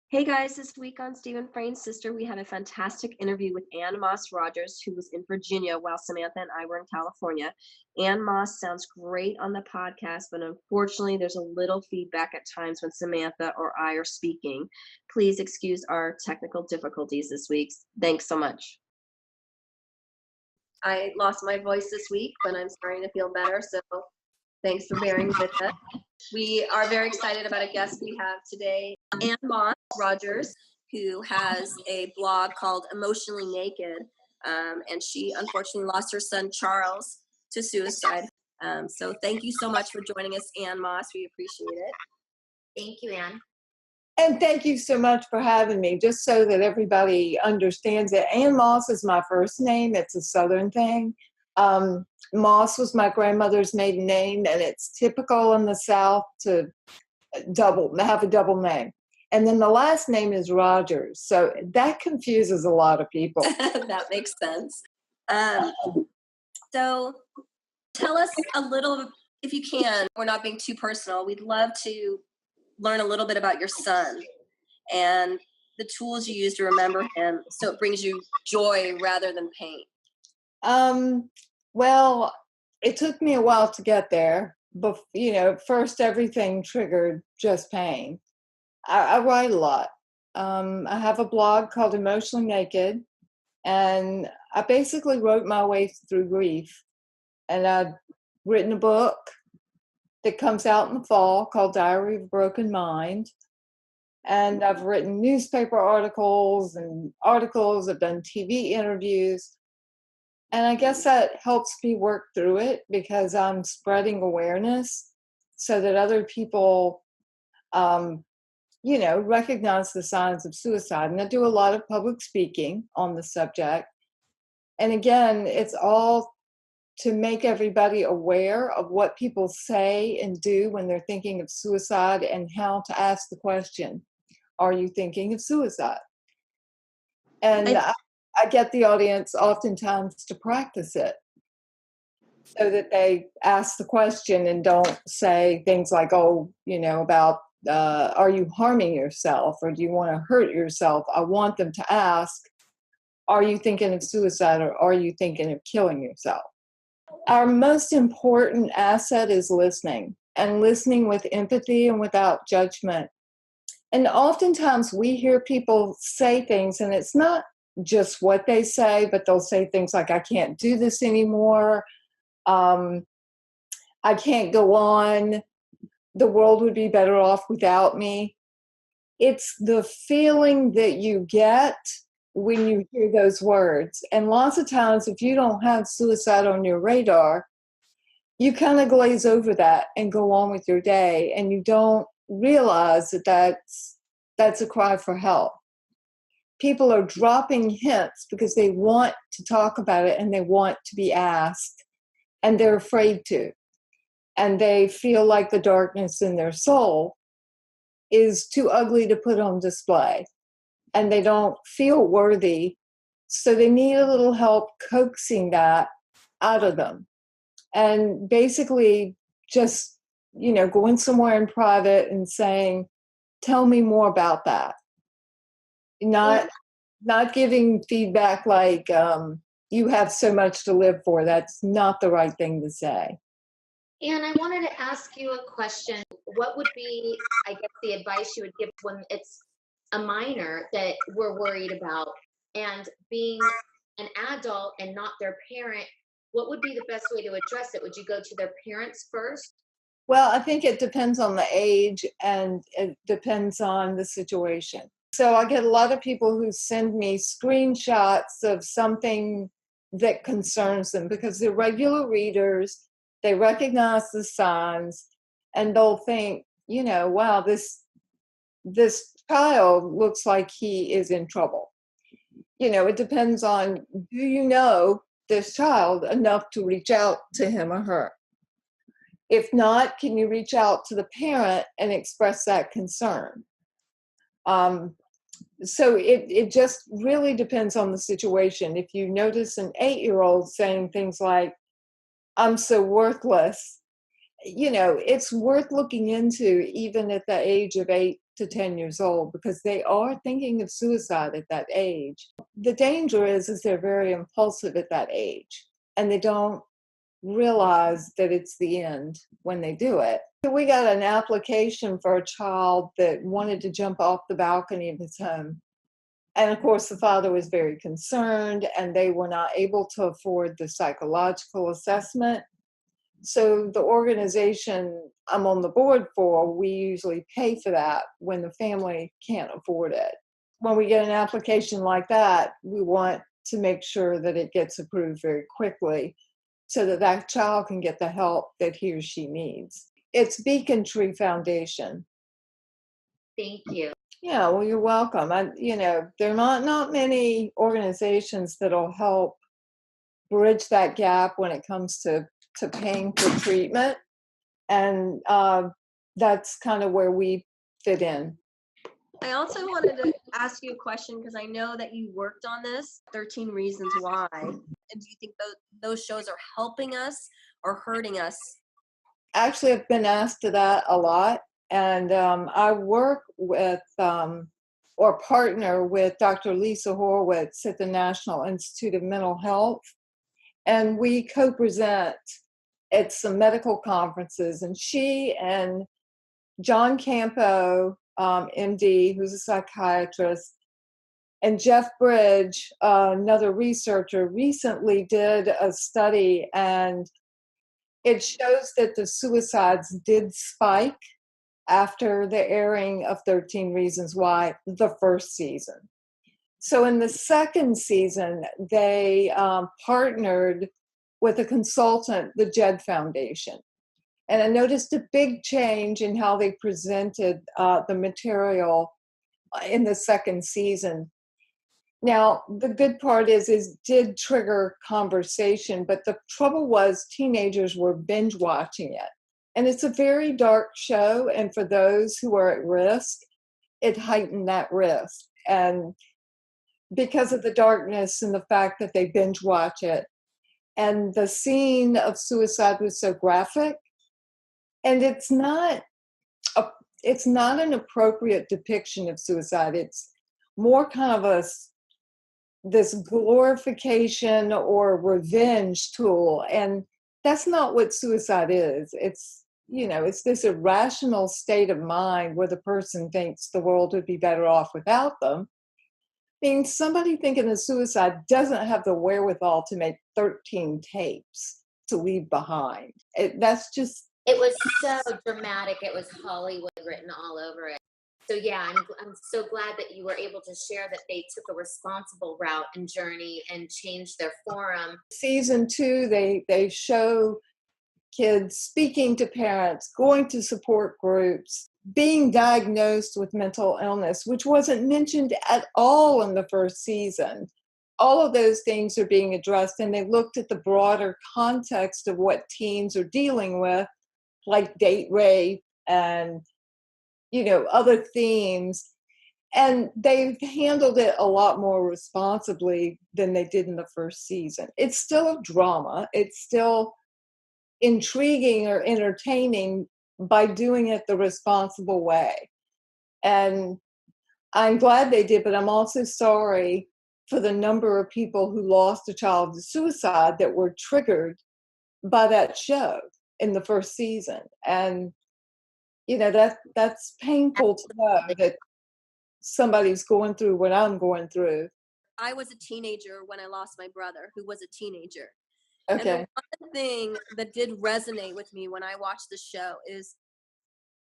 Hey guys, this week on Stephen Frain's Sister, we had a fantastic interview with Ann Moss Rogers, who was in Virginia while Samantha and I were in California. Ann Moss sounds great on the podcast, but unfortunately, there's a little feedback at times when Samantha or I are speaking. Please excuse our technical difficulties this week. Thanks so much. I lost my voice this week, but I'm starting to feel better, so thanks for bearing with us. We are very excited about a guest we have today, Ann Moss Rogers, who has a blog called Emotionally Naked, and she unfortunately lost her son Charles to suicide. So thank you so much for joining us, Ann Moss. We appreciate it. Thank you, Ann. And thank you so much for having me. Just so that everybody understands it, Ann Moss is my first name. It's a Southern thing. Moss was my grandmother's maiden name, and it's typical in the South to have a double name. And then the last name is Rogers. So that confuses a lot of people. That makes sense. So tell us a little, if you can, we're not being too personal. We'd love to learn a little bit about your son and the tools you use to remember him so it brings you joy rather than pain. Well, it took me a while to get there, but first everything triggered just pain. I write a lot. I have a blog called Emotionally Naked, and I basically wrote my way through grief. And I've written a book that comes out in the fall called Diary of a Broken Mind. And I've written newspaper articles, I've done TV interviews. And I guess that helps me work through it because I'm spreading awareness so that other people, recognize the signs of suicide. And I do a lot of public speaking on the subject. And again, it's all to make everybody aware of what people say and do when they're thinking of suicide and how to ask the question, are you thinking of suicide? And I get the audience oftentimes to practice it so that they ask the question and don't say things like, about, are you harming yourself or do you want to hurt yourself? I want them to ask, are you thinking of suicide or are you thinking of killing yourself? Our most important asset is listening, and listening with empathy and without judgment. And oftentimes we hear people say things, and it's not just what they say, but they'll say things like, I can't do this anymore. I can't go on. The world would be better off without me. It's the feeling that you get when you hear those words. And lots of times, if you don't have suicide on your radar, you kind of glaze over that and go on with your day, and you don't realize that that's a cry for help. People are dropping hints because they want to talk about it and they want to be asked, and they're afraid to. And they feel like the darkness in their soul is too ugly to put on display, and they don't feel worthy. So they need a little help coaxing that out of them. And basically just, going somewhere in private and saying, tell me more about that. Not giving feedback like, you have so much to live for. That's not the right thing to say. And I wanted to ask you a question. What would be, I guess, the advice you would give when it's a minor that we're worried about, and being an adult and not their parent? What would be the best way to address it? Would you go to their parents first? Well, I think it depends on the age and it depends on the situation. So I get a lot of people who send me screenshots of something that concerns them because they're regular readers. They recognize the signs and they'll think, wow, this child looks like he is in trouble. It depends on, do you know this child enough to reach out to him or her? If not, can you reach out to the parent and express that concern? So it just really depends on the situation. If you notice an 8-year-old saying things like, I'm so worthless, it's worth looking into even at the age of 8 to 10 years old, because they are thinking of suicide at that age. The danger is they're very impulsive at that age, and they don't realize that it's the end when they do it. We got an application for a child that wanted to jump off the balcony of his home. And of course, the father was very concerned, and they were not able to afford the psychological assessment. So the organization I'm on the board for, we usually pay for that when the family can't afford it. When we get an application like that, we want to make sure that it gets approved very quickly so that that child can get the help that he or she needs. It's Beacon Tree Foundation. Thank you. Yeah, well, you're welcome. There are not many organizations that'll help bridge that gap when it comes to paying for treatment. And that's kind of where we fit in. I also wanted to ask you a question, because I know that you worked on this, 13 Reasons Why. And do you think those shows are helping us or hurting us? Actually, I've been asked to that a lot. And I work with or partner with Dr. Lisa Horowitz at the National Institute of Mental Health. And we co-present at some medical conferences. And she and John Campo, MD, who's a psychiatrist, and Jeff Bridge, another researcher, recently did a study, and it shows that the suicides did spike after the airing of 13 Reasons Why, the first season. So in the second season, they partnered with a consultant, the Jed Foundation. And I noticed a big change in how they presented the material in the second season. Now, the good part is did trigger conversation, but the trouble was teenagers were binge watching it. And it's a very dark show, and for those who are at risk, it heightened that risk. And because of the darkness and the fact that they binge watch it, and the scene of suicide was so graphic, and it's not an appropriate depiction of suicide. It's more kind of this glorification or revenge tool, and that's not what suicide is. It's this irrational state of mind where the person thinks the world would be better off without them. I mean, somebody thinking of suicide doesn't have the wherewithal to make 13 tapes to leave behind. It was so dramatic. It was Hollywood written all over it. So yeah, I'm so glad that you were able to share that they took a responsible route and journey and changed their forum. Season 2, they show kids speaking to parents, going to support groups, being diagnosed with mental illness, which wasn't mentioned at all in the first season. All of those things are being addressed, and they looked at the broader context of what teens are dealing with, like date rape and other themes, and they've handled it a lot more responsibly than they did in the first season. It's still a drama. It's still intriguing or entertaining by doing it the responsible way. And I'm glad they did, but I'm also sorry for the number of people who lost a child to suicide that were triggered by that show in the first season. And that's painful to know that somebody's going through what I'm going through. I was a teenager when I lost my brother, who was a teenager. Okay. And the one thing that did resonate with me when I watched the show is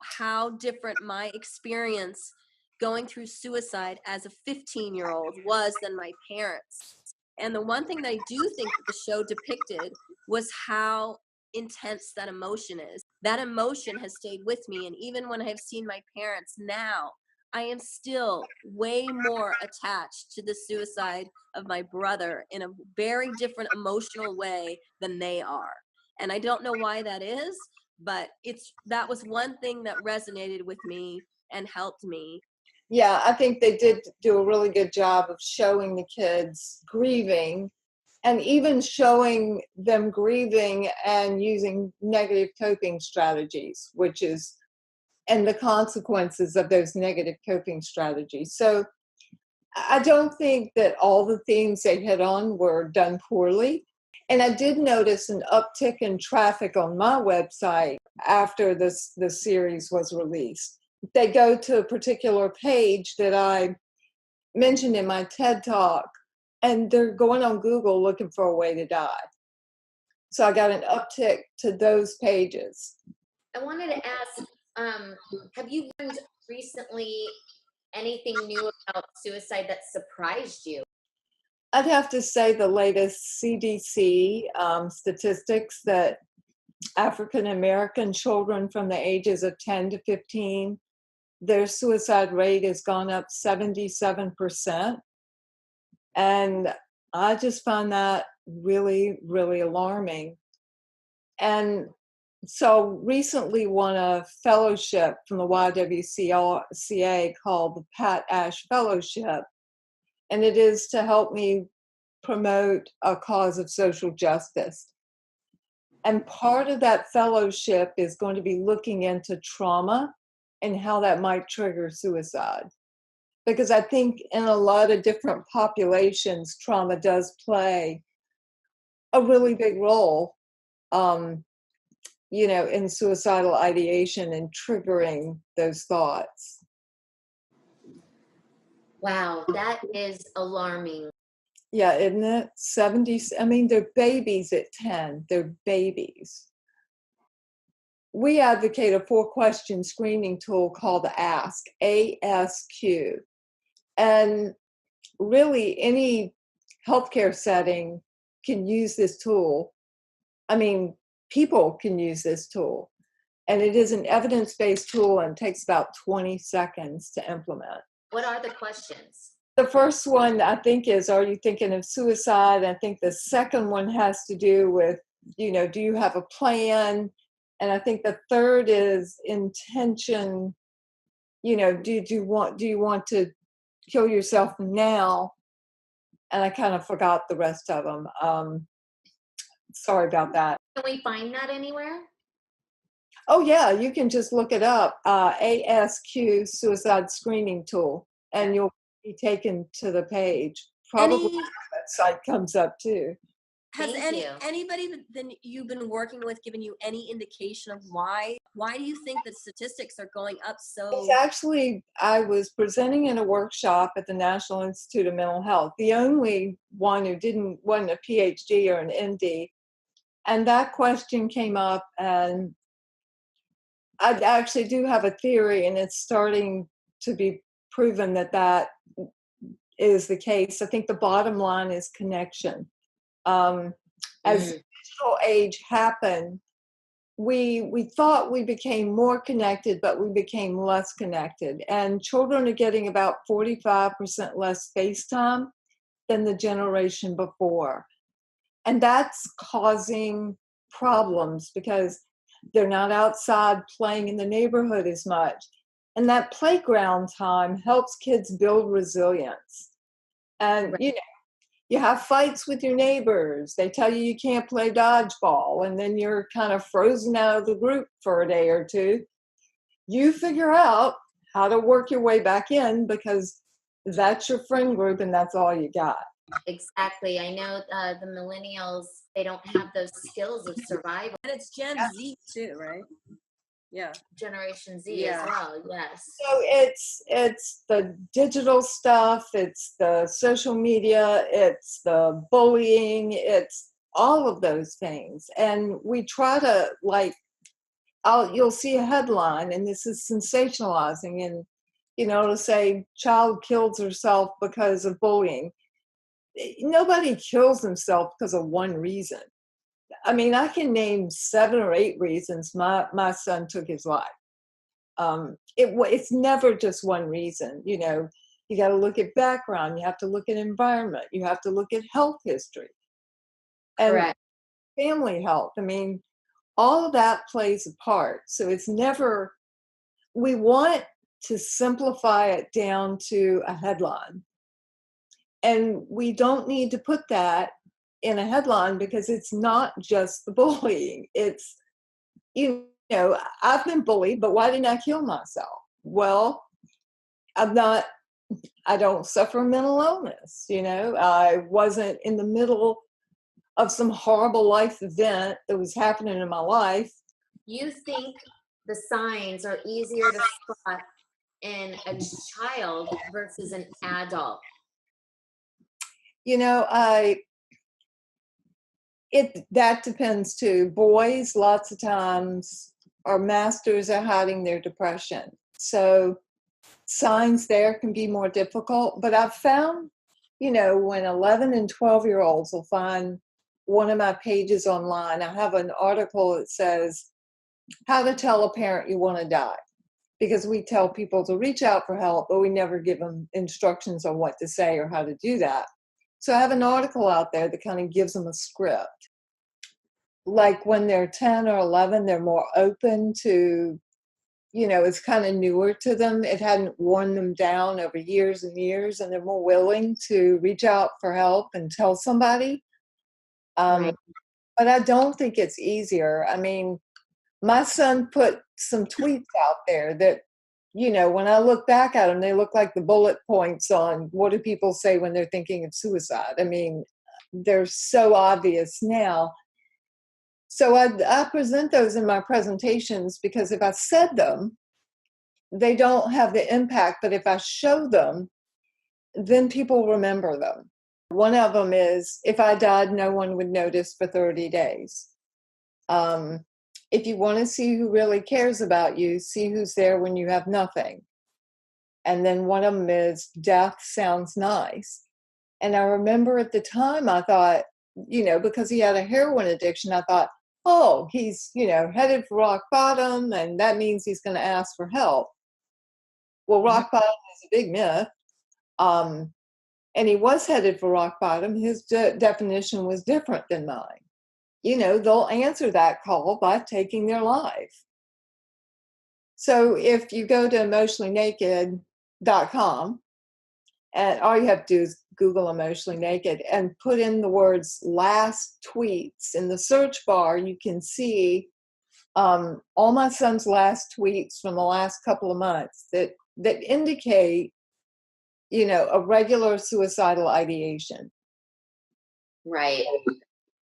how different my experience going through suicide as a 15-year-old was than my parents. And the one thing that I do think that the show depicted was how intense that emotion is. That emotion has stayed with me. And even when I've seen my parents now, I am still way more attached to the suicide of my brother in a very different emotional way than they are. And I don't know why that is, but that was one thing that resonated with me and helped me. Yeah, I think they did do a really good job of showing the kids grieving, and even showing them grieving and using negative coping strategies, which is and the consequences of those negative coping strategies. So I don't think that all the themes they hit on were done poorly. And I did notice an uptick in traffic on my website after the series was released. They go to a particular page that I mentioned in my TED Talk, and they're going on Google looking for a way to die. So I got an uptick to those pages. I wanted to ask, have you learned recently anything new about suicide that surprised you? I'd have to say the latest CDC statistics that African American children from the ages of 10 to 15, their suicide rate has gone up 77%. And I just find that really, really alarming. And so recently won a fellowship from the YWCA called the Pat Ash Fellowship. And it is to help me promote a cause of social justice. And part of that fellowship is going to be looking into trauma and how that might trigger suicide. Because I think in a lot of different populations, trauma does play a really big role, in suicidal ideation and triggering those thoughts. Wow, that is alarming. Yeah, isn't it? 70, I mean, they're babies at 10. They're babies. We advocate a 4-question screening tool called the ASK, ASQ. And really, any healthcare setting can use this tool. I mean, people can use this tool. And it is an evidence-based tool and takes about 20 seconds to implement. What are the questions? The first one, I think, is, are you thinking of suicide? I think the second one has to do with, do you have a plan? And I think the third is intention. Do you want to kill yourself now? And I kind of forgot the rest of them. Sorry about that. Can we find that anywhere? Oh, yeah, you can just look it up, ASQ Suicide Screening Tool, and you'll be taken to the page. Probably the website comes up too. Has anybody that you've been working with given you any indication of why? Why do you think the statistics are going up so? It's actually, I was presenting in a workshop at the National Institute of Mental Health, the only one who wasn't a PhD or an MD. And that question came up, and I actually do have a theory, and it's starting to be proven that is the case. I think the bottom line is connection. As the digital age happened, we thought we became more connected, but we became less connected. And children are getting about 45% less face time than the generation before. And that's causing problems because they're not outside playing in the neighborhood as much. And that playground time helps kids build resilience. And, Right. You have fights with your neighbors. They tell you can't play dodgeball, and then you're kind of frozen out of the group for a day or two. You figure out how to work your way back in because that's your friend group and that's all you got. Exactly. I know the millennials, they don't have those skills of survival. And it's Gen Z too, right? Yeah. Generation Z as well, yes. So it's the digital stuff, it's the social media, it's the bullying, it's all of those things. And we try to you'll see a headline, and this is sensationalizing, and it'll say child kills herself because of bullying. Nobody kills themselves because of one reason. I mean, I can name 7 or 8 reasons my son took his life. It's never just one reason. You got to look at background, you have to look at environment, you have to look at health history and Correct. family health. I mean, all of that plays a part. So it's never, we want to simplify it down to a headline. And we don't need to put that in a headline because it's not just the bullying. It's, I've been bullied, but why didn't I kill myself? Well, I don't suffer mental illness. I wasn't in the middle of some horrible life event that was happening in my life. You think the signs are easier to spot in a child versus an adult? That depends too. Boys, lots of times, are masters at hiding their depression. So signs there can be more difficult. But I've found, when 11 and 12-year-olds will find one of my pages online, I have an article that says how to tell a parent you want to die. Because we tell people to reach out for help, but we never give them instructions on what to say or how to do that. So I have an article out there that kind of gives them a script. Like when they're 10 or 11, they're more open to, it's kind of newer to them. It hadn't worn them down over years and years, and they're more willing to reach out for help and tell somebody. Right. But I don't think it's easier. I mean, my son put some tweets out there that, when I look back at them, they look like the bullet points on what do people say when they're thinking of suicide. I mean, they're so obvious now. So I present those in my presentations because if I said them, they don't have the impact. But if I show them, then people remember them. One of them is, if I died, no one would notice for 30 days. If you want to see who really cares about you, see who's there when you have nothing. And then one of them is, death sounds nice. And I remember at the time I thought, because he had a heroin addiction, I thought, oh, he's, headed for rock bottom, and that means he's going to ask for help. Well, rock bottom is a big myth. And he was headed for rock bottom. His definition was different than mine. They'll answer that call by taking their life. So if you go to emotionallynaked.com, and all you have to do is Google Emotionally Naked and put in the words last tweets in the search bar, you can see all my son's last tweets from the last couple of months that indicate, a regular suicidal ideation. Right.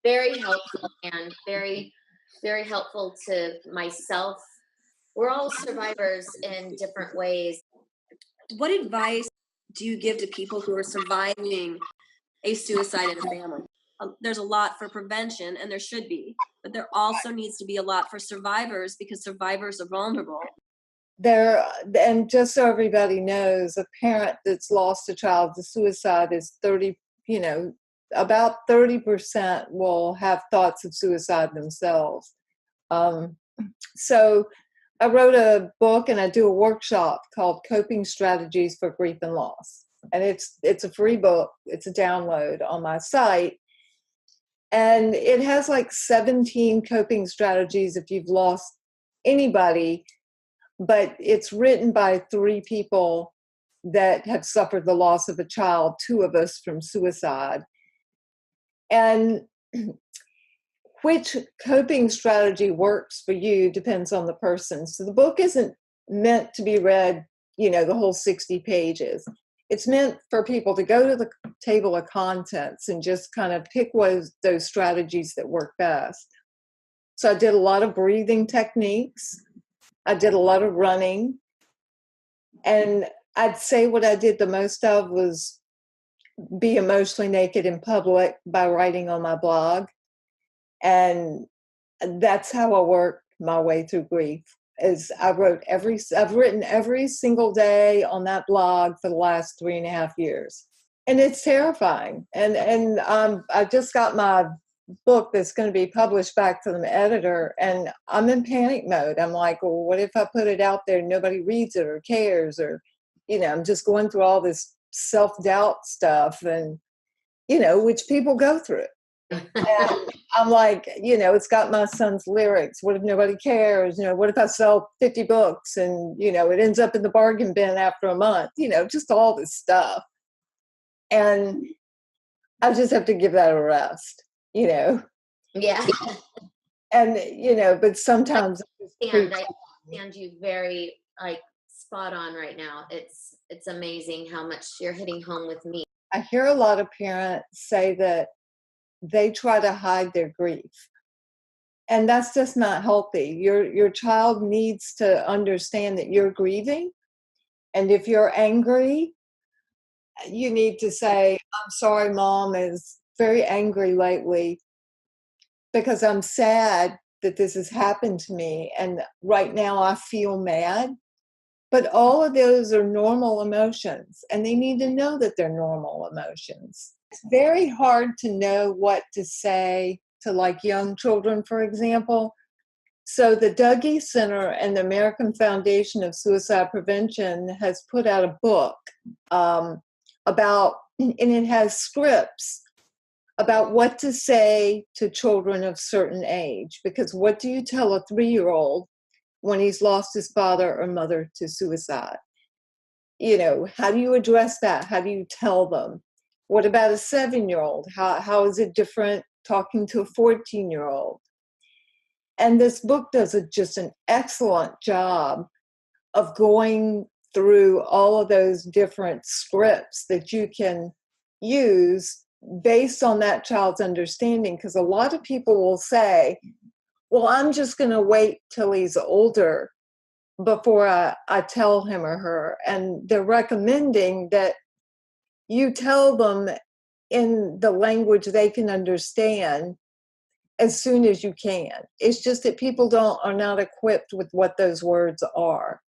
Very helpful, and very, very helpful to myself. We're all survivors in different ways. What advice do you give to people who are surviving a suicide in a family? There's a lot for prevention, and there should be, but there also needs to be a lot for survivors because survivors are vulnerable. And just so everybody knows, a parent that's lost a child to suicide is about 30% will have thoughts of suicide themselves. So I wrote a book and I do a workshop called Coping Strategies for Grief and Loss. And it's a free book. It's a download on my site. And it has like 17 coping strategies if you've lost anybody, but it's written by 3 people that have suffered the loss of a child, 2 of us from suicide. And which coping strategy works for you depends on the person. So the book isn't meant to be read, the whole 60 pages. It's meant for people to go to the table of contents and just kind of pick those strategies that work best. So I did a lot of breathing techniques. I did a lot of running. And I'd say what I did the most of was be emotionally naked in public by writing on my blog. And that's how I worked my way through grief. I've written every single day on that blog for the last 3.5 years. And it's terrifying. And I just got my book that's going to be published back to the editor, and I'm in panic mode. I'm like, well, what if I put it out there and nobody reads it or cares? Or, I'm just going through all this self-doubt stuff and, which people go through. And I'm like, it's got my son's lyrics. What if nobody cares? What if I sell 50 books and, it ends up in the bargain bin after a month? Just all this stuff. And I just have to give that a rest, Yeah. And, but sometimes it just And creeps. I understand you very like spot on right now. It's amazing how much you're hitting home with me. I hear a lot of parents say that they try to hide their grief. And that's just not healthy. Your child needs to understand that you're grieving. And if you're angry, you need to say, I'm sorry, Mom is very angry lately because I'm sad that this has happened to me. And right now I feel mad. But all of those are normal emotions, and they need to know that they're normal emotions. It's very hard to know what to say to like young children, for example. So the Dougie Center and the American Foundation of Suicide Prevention has put out a book about, and it has scripts about what to say to children of certain age. Because what do you tell a 3-year-old when he's lost his father or mother to suicide? How do you address that? How do you tell them? What about a 7-year-old? How is it different talking to a 14-year-old? And this book does just an excellent job of going through all of those different scripts that you can use based on that child's understanding. Because a lot of people will say, well, I'm just going to wait till he's older before I tell him or her. And they're recommending that you tell them in the language they can understand as soon as you can. It's just that people are not equipped with what those words are.